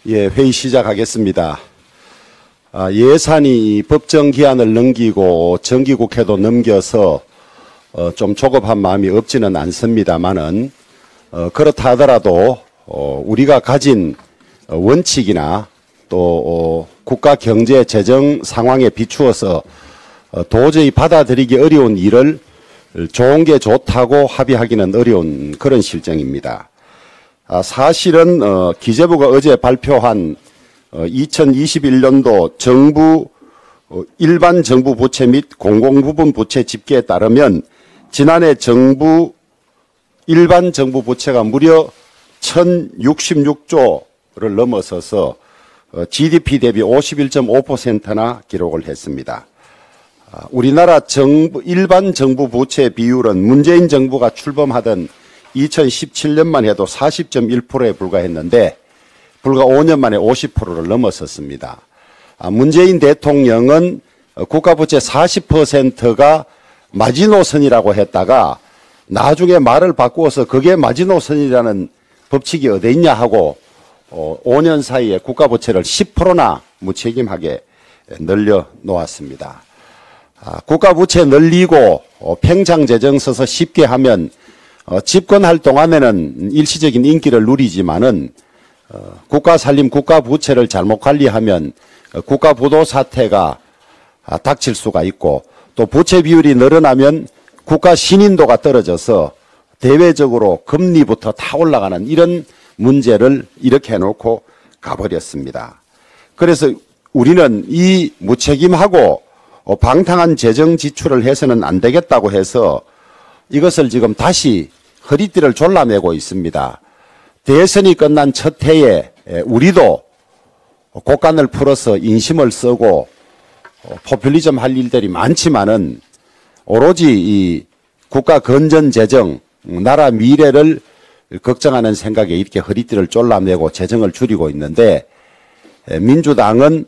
예, 회의 시작하겠습니다. 예산이 법정 기한을 넘기고 정기국회도 넘겨서 좀 조급한 마음이 없지는 않습니다만은 그렇다 하더라도 우리가 가진 원칙이나 또 국가 경제 재정 상황에 비추어서 도저히 받아들이기 어려운 일을 좋은 게 좋다고 합의하기는 어려운 그런 실정입니다. 사실은 기재부가 어제 발표한 2021년도 정부 일반 정부 부채 및 공공부분 부채 집계에 따르면 지난해 정부 일반 정부 부채가 무려 1,066조를 넘어서서 GDP 대비 51.5%나 기록을 했습니다. 우리나라 일반 정부 부채 비율은 문재인 정부가 출범하던 2017년만 해도 40.1%에 불과했는데 불과 5년 만에 50%를 넘어섰습니다. 문재인 대통령은 국가부채 40%가 마지노선이라고 했다가 나중에 말을 바꾸어서 그게 마지노선이라는 법칙이 어디 있냐 하고 5년 사이에 국가부채를 10%나 무책임하게 늘려놓았습니다. 국가부채 늘리고 팽창재정 써서 쉽게 하면 집권할 동안에는 일시적인 인기를 누리지만은 국가살림, 국가부채를 잘못 관리하면 국가부도 사태가 닥칠 수가 있고 또 부채 비율이 늘어나면 국가 신인도가 떨어져서 대외적으로 금리부터 다 올라가는 이런 문제를 이렇게 해놓고 가버렸습니다. 그래서 우리는 이 무책임하고 방탕한 재정 지출을 해서는 안 되겠다고 해서 이것을 지금 다시 허리띠를 졸라매고 있습니다. 대선이 끝난 첫 해에 우리도 곡간을 풀어서 인심을 쓰고 포퓰리즘 할 일들이 많지만은 오로지 이 국가 건전 재정, 나라 미래를 걱정하는 생각에 이렇게 허리띠를 졸라매고 재정을 줄이고 있는데 민주당은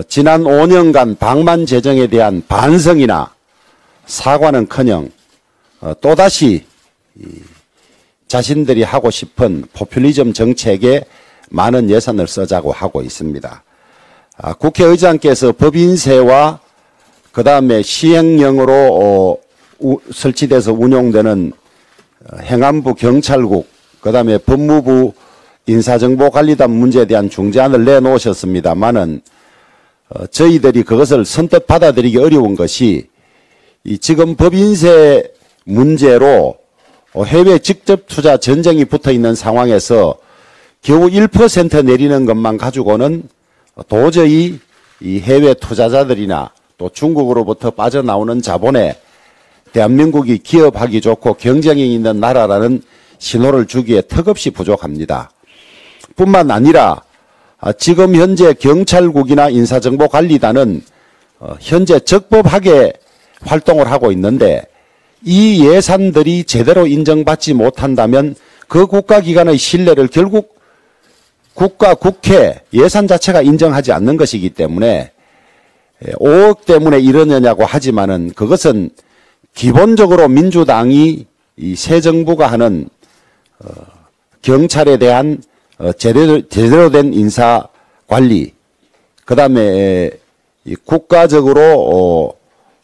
지난 5년간 방만 재정에 대한 반성이나 사과는커녕 또다시 자신들이 하고 싶은 포퓰리즘 정책에 많은 예산을 쓰자고 하고 있습니다. 국회의장께서 법인세와 그 다음에 시행령으로 설치돼서 운용되는 행안부 경찰국, 그 다음에 법무부 인사정보관리단 문제에 대한 중재안을 내놓으셨습니다만은 저희들이 그것을 선뜻 받아들이기 어려운 것이 지금 법인세 문제로 해외 직접 투자 전쟁이 붙어 있는 상황에서 겨우 1% 내리는 것만 가지고는 도저히 이 해외 투자자들이나 또 중국으로부터 빠져나오는 자본에 대한민국이 기업하기 좋고 경쟁이 있는 나라라는 신호를 주기에 턱없이 부족합니다. 뿐만 아니라 지금 현재 경찰국이나 인사정보관리단은 현재 적법하게 활동을 하고 있는데 이 예산들이 제대로 인정받지 못한다면 그 국가기관의 신뢰를 결국 국회 예산 자체가 인정하지 않는 것이기 때문에 5억 때문에 이러느냐고 하지만은 그것은 기본적으로 민주당이 이 새 정부가 하는 경찰에 대한 제대로 된 인사 관리, 그 다음에 국가적으로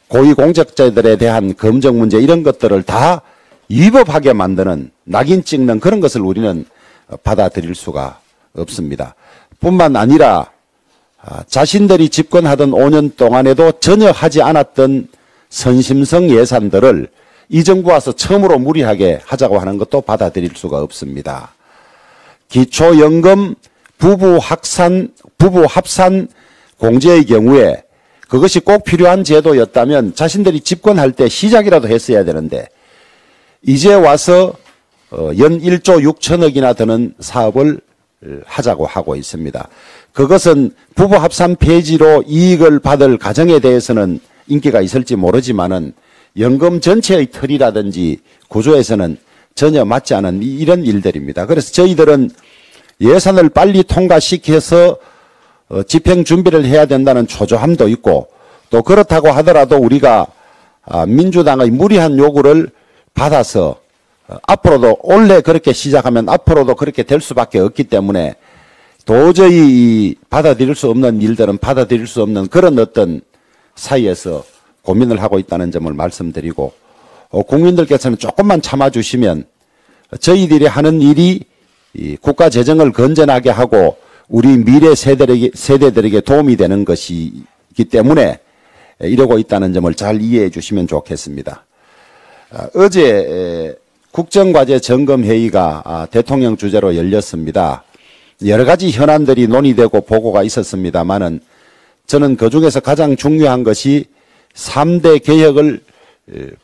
고위공직자들에 대한 검증 문제 이런 것들을 다 위법하게 만드는 낙인 찍는 그런 것을 우리는 받아들일 수가 없습니다. 뿐만 아니라 자신들이 집권하던 5년 동안에도 전혀 하지 않았던 선심성 예산들을 이 정부 와서 처음으로 무리하게 하자고 하는 것도 받아들일 수가 없습니다. 기초연금 부부 합산 공제의 경우에 그것이 꼭 필요한 제도였다면 자신들이 집권할 때 시작이라도 했어야 되는데 이제 와서 연 1조 6천억이나 드는 사업을 하자고 하고 있습니다. 그것은 부부 합산 폐지로 이익을 받을 가정에 대해서는 인기가 있을지 모르지만은 연금 전체의 틀이라든지 구조에서는 전혀 맞지 않은 이런 일들입니다. 그래서 저희들은 예산을 빨리 통과시켜서 집행 준비를 해야 된다는 초조함도 있고 또 그렇다고 하더라도 우리가 민주당의 무리한 요구를 받아서 앞으로도 원래 그렇게 시작하면 앞으로도 그렇게 될 수밖에 없기 때문에 도저히 받아들일 수 없는 일들은 받아들일 수 없는 그런 어떤 사이에서 고민을 하고 있다는 점을 말씀드리고, 국민들께서는 조금만 참아주시면 저희들이 하는 일이 이 국가 재정을 건전하게 하고 우리 미래 세대들에게 도움이 되는 것이기 때문에 이러고 있다는 점을 잘 이해해 주시면 좋겠습니다. 어제 국정과제 점검회의가 대통령 주재로 열렸습니다. 여러 가지 현안들이 논의되고 보고가 있었습니다만은 저는 그중에서 가장 중요한 것이 3대 개혁을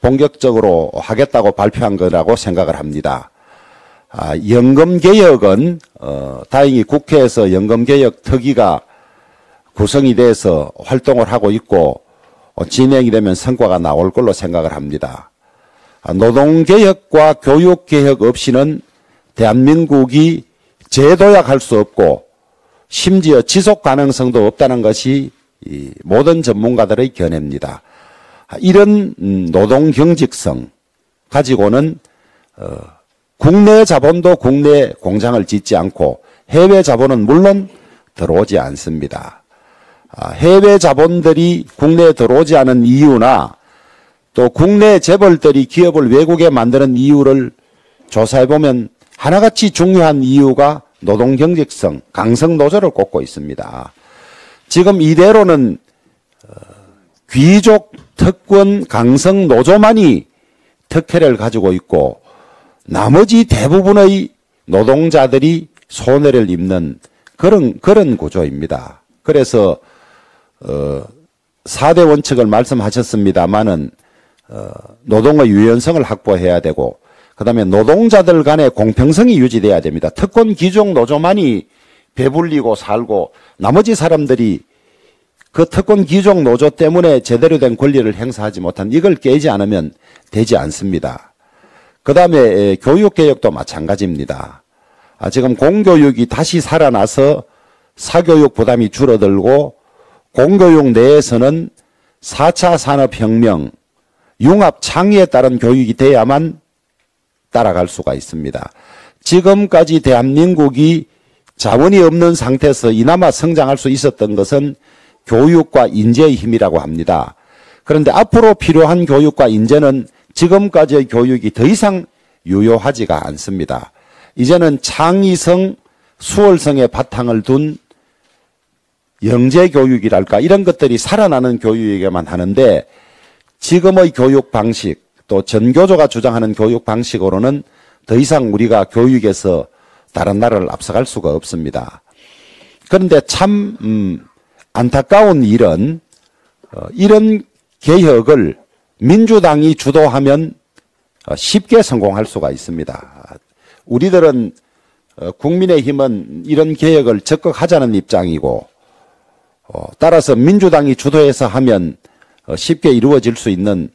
본격적으로 하겠다고 발표한 거라고 생각을 합니다. 연금개혁은 다행히 국회에서 연금개혁 특위가 구성이 돼서 활동을 하고 있고 진행이 되면 성과가 나올 걸로 생각을 합니다. 노동개혁과 교육개혁 없이는 대한민국이 재도약할 수 없고 심지어 지속 가능성도 없다는 것이 모든 전문가들의 견해입니다. 이런 노동 경직성 가지고는 국내 자본도 국내 공장을 짓지 않고 해외 자본은 물론 들어오지 않습니다. 해외 자본들이 국내에 들어오지 않은 이유나 또 국내 재벌들이 기업을 외국에 만드는 이유를 조사해보면 하나같이 중요한 이유가 노동 경직성, 강성 노조를 꼽고 있습니다. 지금 이대로는 귀족, 특권, 강성 노조만이 특혜를 가지고 있고 나머지 대부분의 노동자들이 손해를 입는 그런 구조입니다. 그래서 4대 원칙을 말씀하셨습니다마는 노동의 유연성을 확보해야 되고 그다음에 노동자들 간의 공평성이 유지돼야 됩니다. 특권 귀족 노조만이 배불리고 살고 나머지 사람들이 그 특권 귀족 노조 때문에 제대로 된 권리를 행사하지 못한 이걸 깨지 않으면 되지 않습니다. 그다음에 교육개혁도 마찬가지입니다. 지금 공교육이 다시 살아나서 사교육 부담이 줄어들고 공교육 내에서는 4차 산업혁명, 융합 창의에 따른 교육이 돼야만 따라갈 수가 있습니다. 지금까지 대한민국이 자원이 없는 상태에서 이나마 성장할 수 있었던 것은 교육과 인재의 힘이라고 합니다. 그런데 앞으로 필요한 교육과 인재는 지금까지의 교육이 더 이상 유효하지가 않습니다. 이제는 창의성, 수월성의 바탕을 둔 영재교육이랄까 이런 것들이 살아나는 교육에게만 하는데 지금의 교육 방식 또 전교조가 주장하는 교육 방식으로는 더 이상 우리가 교육에서 다른 나라를 앞서갈 수가 없습니다. 그런데 참 안타까운 일은 이런 개혁을 민주당이 주도하면 쉽게 성공할 수가 있습니다. 우리들은 국민의힘은 이런 개혁을 적극 하자는 입장이고 따라서 민주당이 주도해서 하면 쉽게 이루어질 수 있는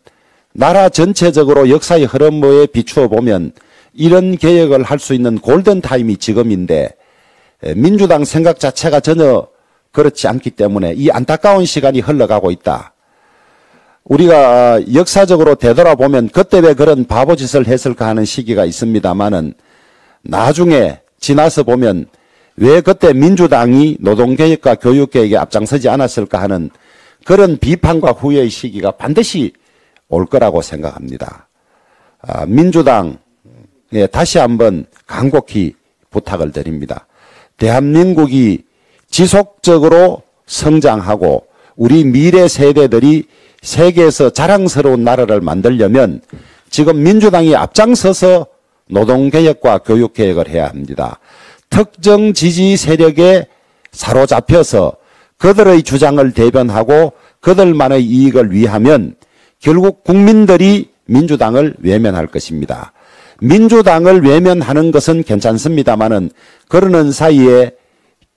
나라 전체적으로 역사의 흐름에 비추어 보면 이런 개혁을 할 수 있는 골든타임이 지금인데 민주당 생각 자체가 전혀 그렇지 않기 때문에 이 안타까운 시간이 흘러가고 있다. 우리가 역사적으로 되돌아보면 그때 왜 그런 바보짓을 했을까 하는 시기가 있습니다만은 나중에 지나서 보면 왜 그때 민주당이 노동개혁과 교육개혁에 앞장서지 않았을까 하는 그런 비판과 후회의 시기가 반드시 올 거라고 생각합니다. 민주당에 다시 한번 간곡히 부탁을 드립니다. 대한민국이 지속적으로 성장하고 우리 미래 세대들이 세계에서 자랑스러운 나라를 만들려면 지금 민주당이 앞장서서 노동개혁과 교육개혁을 해야 합니다. 특정 지지 세력에 사로잡혀서 그들의 주장을 대변하고 그들만의 이익을 위하면 결국 국민들이 민주당을 외면할 것입니다. 민주당을 외면하는 것은 괜찮습니다마는 그러는 사이에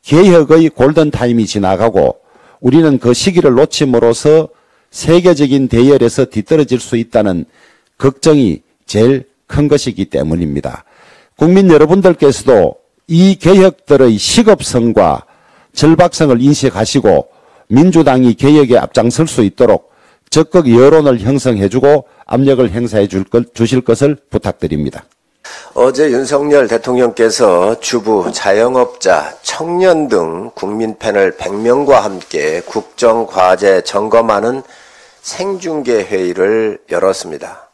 개혁의 골든타임이 지나가고 우리는 그 시기를 놓침으로써 세계적인 대열에서 뒤떨어질 수 있다는 걱정이 제일 큰 것이기 때문입니다. 국민 여러분들께서도 이 개혁들의 시급성과 절박성을 인식하시고 민주당이 개혁에 앞장설 수 있도록 적극 여론을 형성해주고 압력을 행사해 주실 것을 부탁드립니다. 어제 윤석열 대통령께서 주부, 자영업자, 청년 등 국민 패널 100명과 함께 국정과제 점검하는 생중계 회의를 열었습니다.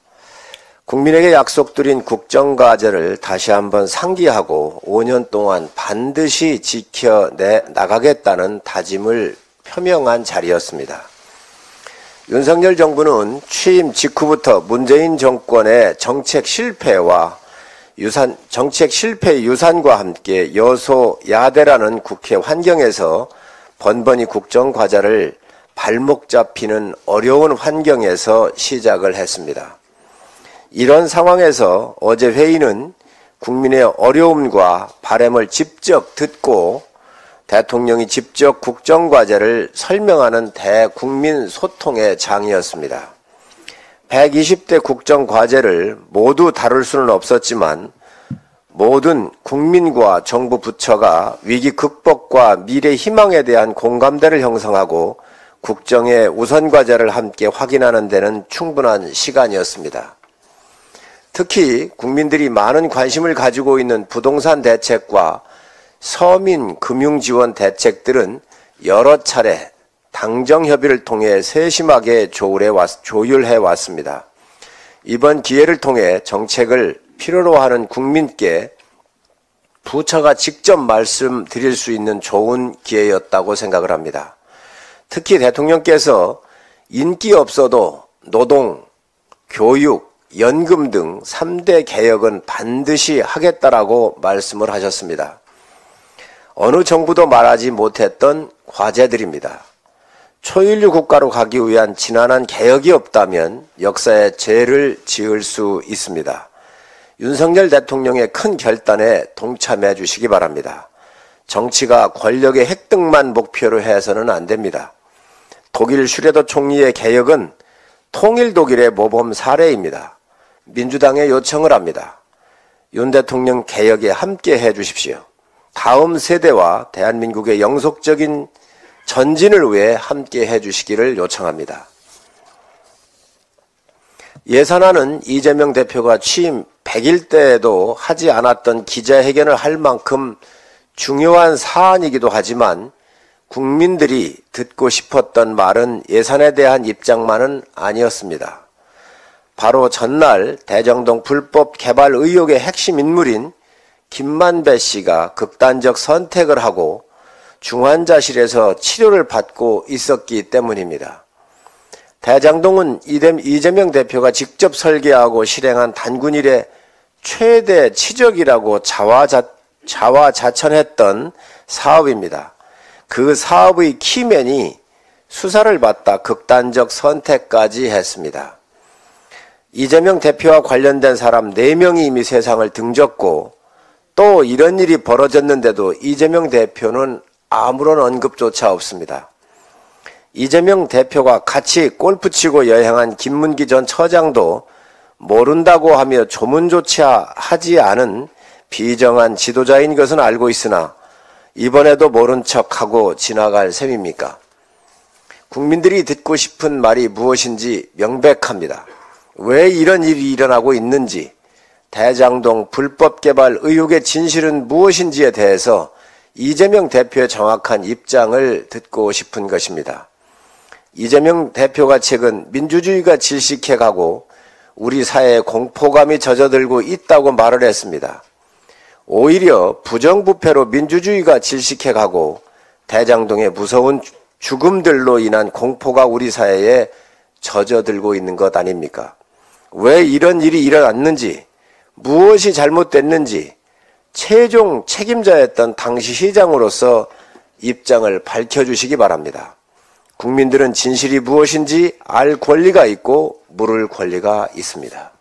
국민에게 약속드린 국정과제를 다시 한번 상기하고 5년 동안 반드시 지켜나가겠다는 다짐을 표명한 자리였습니다. 윤석열 정부는 취임 직후부터 문재인 정권의 정책 실패와 정책 실패 유산과 함께 여소야대라는 국회 환경에서 번번이 국정과제를 발목 잡히는 어려운 환경에서 시작을 했습니다. 이런 상황에서 어제 회의는 국민의 어려움과 바람을 직접 듣고 대통령이 직접 국정과제를 설명하는 대국민 소통의 장이었습니다. 120대 국정과제를 모두 다룰 수는 없었지만 모든 국민과 정부 부처가 위기 극복과 미래 희망에 대한 공감대를 형성하고 국정의 우선과제를 함께 확인하는 데는 충분한 시간이었습니다. 특히 국민들이 많은 관심을 가지고 있는 부동산 대책과 서민 금융지원 대책들은 여러 차례 당정협의를 통해 세심하게 조율해 왔습니다. 이번 기회를 통해 정책을 필요로 하는 국민께 부처가 직접 말씀드릴 수 있는 좋은 기회였다고 생각을 합니다. 특히 대통령께서 인기 없어도 노동, 교육, 연금 등 3대 개혁은 반드시 하겠다라고 말씀을 하셨습니다. 어느 정부도 말하지 못했던 과제들입니다. 초인류 국가로 가기 위한 지난한 개혁이 없다면 역사에 죄를 지을 수 있습니다. 윤석열 대통령의 큰 결단에 동참해 주시기 바랍니다. 정치가 권력의 획득만 목표로 해서는 안 됩니다. 독일 슈레더 총리의 개혁은 통일 독일의 모범 사례입니다. 민주당에 요청을 합니다. 윤 대통령 개혁에 함께 해 주십시오. 다음 세대와 대한민국의 영속적인 전진을 위해 함께 해주시기를 요청합니다. 예산안은 이재명 대표가 취임 100일 때에도 하지 않았던 기자회견을 할 만큼 중요한 사안이기도 하지만 국민들이 듣고 싶었던 말은 예산에 대한 입장만은 아니었습니다. 바로 전날 대정동 불법 개발 의혹의 핵심 인물인 김만배 씨가 극단적 선택을 하고 중환자실에서 치료를 받고 있었기 때문입니다. 대장동은 이재명 대표가 직접 설계하고 실행한 단군 이래 최대 치적이라고 자화자찬했던 사업입니다. 그 사업의 키맨이 수사를 받다 극단적 선택까지 했습니다. 이재명 대표와 관련된 사람 4명이 이미 세상을 등졌고 또 이런 일이 벌어졌는데도 이재명 대표는 아무런 언급조차 없습니다. 이재명 대표가 같이 골프 치고 여행한 김문기 전 처장도 모른다고 하며 조문조차 하지 않은 비정한 지도자인 것은 알고 있으나 이번에도 모른 척하고 지나갈 셈입니까? 국민들이 듣고 싶은 말이 무엇인지 명백합니다. 왜 이런 일이 일어나고 있는지, 대장동 불법 개발 의혹의 진실은 무엇인지에 대해서 이재명 대표의 정확한 입장을 듣고 싶은 것입니다. 이재명 대표가 최근 민주주의가 질식해가고 우리 사회에 공포감이 젖어들고 있다고 말을 했습니다. 오히려 부정부패로 민주주의가 질식해가고 대장동의 무서운 죽음들로 인한 공포가 우리 사회에 젖어들고 있는 것 아닙니까? 왜 이런 일이 일어났는지, 무엇이 잘못됐는지 최종 책임자였던 당시 시장으로서 입장을 밝혀주시기 바랍니다. 국민들은 진실이 무엇인지 알 권리가 있고 물을 권리가 있습니다.